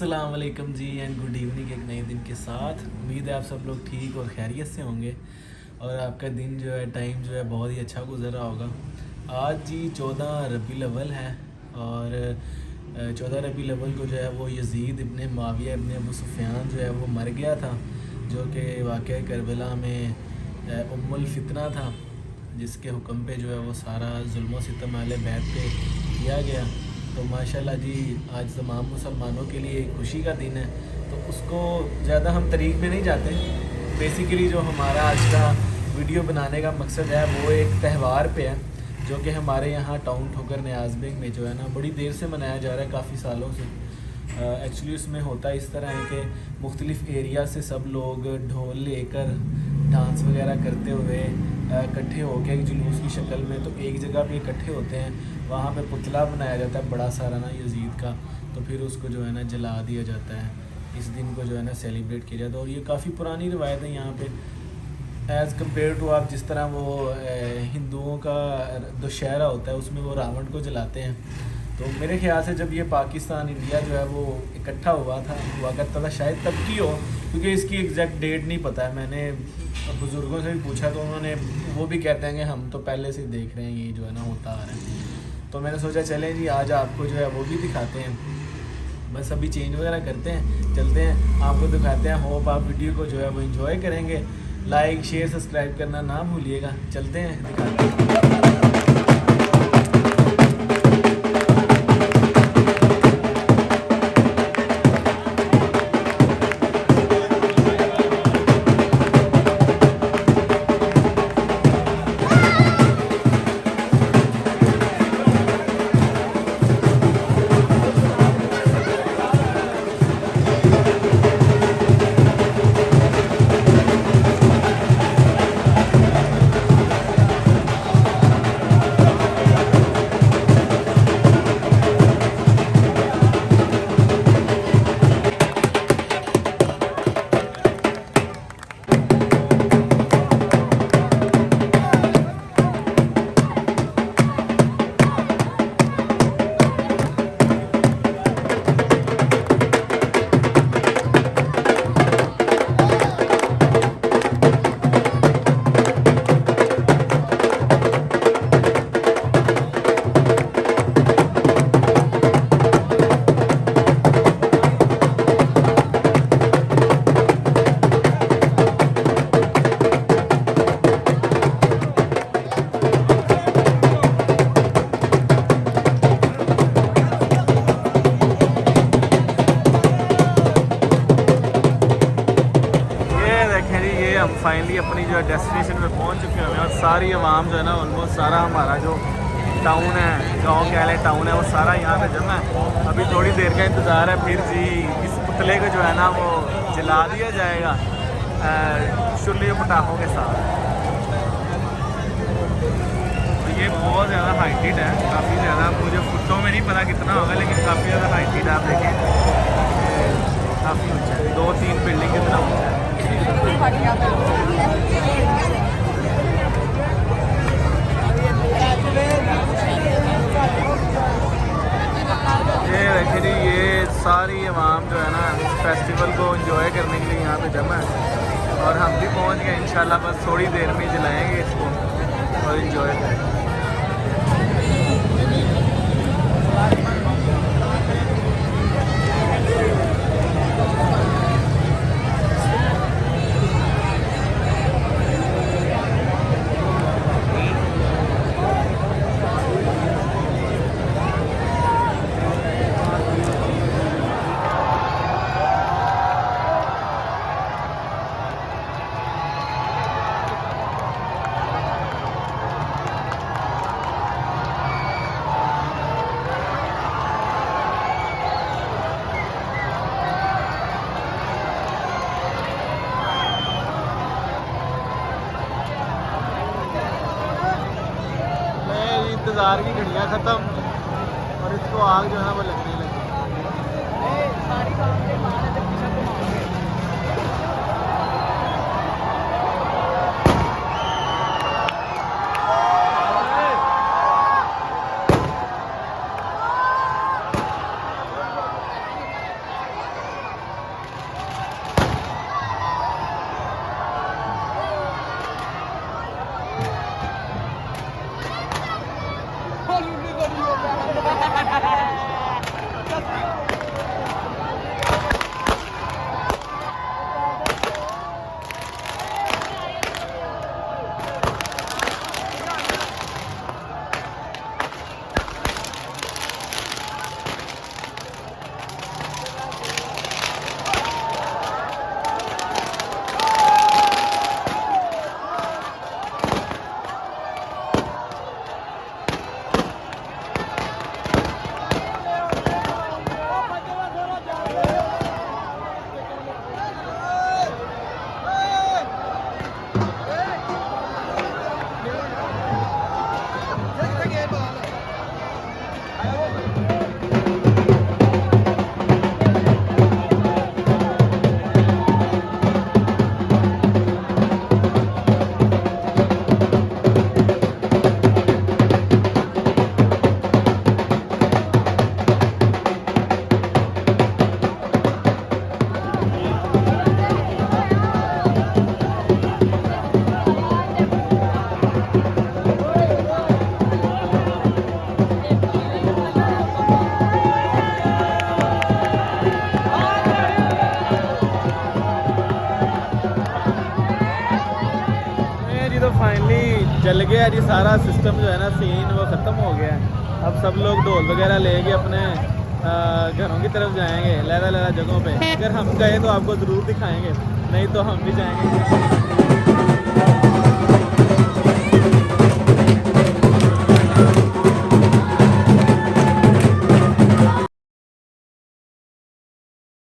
अस्सलाम वालेकुम जी and good evening एक नए दिन के साथ। उम्मीद है आप सब लोग ठीक और खैरियत से होंगे और आपका दिन जो है टाइम जो है बहुत ही अच्छा गुजर रहा होगा। आज जी 14 रबीउल अव्वल है और 14 रबीउल अव्वल को जो है वो यजीद इब्ने मुआविया इब्ने अबू सुफियान जो है वो मर गया था, जो कि वाक़या करबला में उम्मुल फितना था, जिसके हुक्म पे जो है वो सारा जुल्म सितम वाले बैत पे किया गया। तो माशाल्लाह जी आज तमाम मुसलमानों के लिए एक खुशी का दिन है, तो उसको ज़्यादा हम तरीक़ में नहीं जाते। बेसिकली जो हमारा आज का वीडियो बनाने का मकसद है वो एक त्यौहार पे है, जो कि हमारे यहाँ टाउन ठोकर न्याज़बेग में जो है ना बड़ी देर से मनाया जा रहा है, काफ़ी सालों से। एक्चुअली उसमें होता इस तरह है कि मुख्तलिफ़ एरिया से सब लोग ढोल लेकर डांस वगैरह करते हुए इकट्ठे होकर एक जुलूस की शक्ल में तो एक जगह पे इकट्ठे होते हैं। वहाँ पे पुतला बनाया जाता है बड़ा सारा ना यजीद का, तो फिर उसको जो है ना जला दिया जाता है। इस दिन को जो है ना सेलिब्रेट किया जाता है और ये काफ़ी पुरानी रवायत है यहाँ पे एज़ कम्पेयर टू आप जिस तरह वो हिंदुओं का दशहरा होता है उसमें वो रावण को जलाते हैं। तो मेरे ख्याल से जब ये पाकिस्तान इंडिया जो है वो इकट्ठा हुआ करता था शायद तब की हो, क्योंकि इसकी एग्जैक्ट डेट नहीं पता है। मैंने बुज़ुर्गों से भी पूछा तो उन्होंने वो भी कहते हैं कि हम तो पहले से देख रहे हैं ये जो है ना होता आ रहा है। तो मैंने सोचा चलें जी आज आपको जो है वो भी दिखाते हैं। बस अभी चेंज वगैरह करते हैं, चलते हैं आपको दिखाते हैं। होप आप वीडियो को जो है वो एंजॉय करेंगे। लाइक शेयर सब्सक्राइब करना ना भूलिएगा। चलते हैं दिखाते हैं। हम फाइनली अपनी जो है डेस्टिनेशन में पहुंच चुके हैं और सारी आवाम जो है ना ऑलमोस्ट सारा हमारा जो टाउन है, गांव के वाले टाउन है, वो सारा यहाँ पे जमा है। अभी थोड़ी देर का इंतज़ार है, फिर जी इस पुतले को जो है ना वो जला दिया जाएगा शुल्ली पटाखों के साथ। तो ये बहुत ज़्यादा हाइटेड है, काफ़ी ज़्यादा, मुझे फुटों में नहीं पता कितना होगा लेकिन काफ़ी ज़्यादा हाइटेड है। आप देखें काफ़ी ऊँचा है, 2-3 बिल्डिंग की तरह ऊँचा है। ये देखिए जी ये सारी आवाम जो है ना इस फेस्टिवल को एंजॉय करने के लिए यहाँ पे जमा है और हम भी पहुँच गए इंशाल्लाह। बस थोड़ी देर में जलाएंगे इसको और एंजॉय करेंगे। इंतज़ार की घड़ियाँ ख़त्म और इसको आग जो है वो लगने लगी। तो फाइनली जल गया जी सारा सिस्टम जो है ना, सीन वो ख़त्म हो गया है। अब सब लोग ढोल वगैरह लेके अपने घरों की तरफ जाएंगे, लहरा लहरा जगहों पे। अगर हम गए तो आपको ज़रूर दिखाएंगे, नहीं तो हम भी जाएंगे।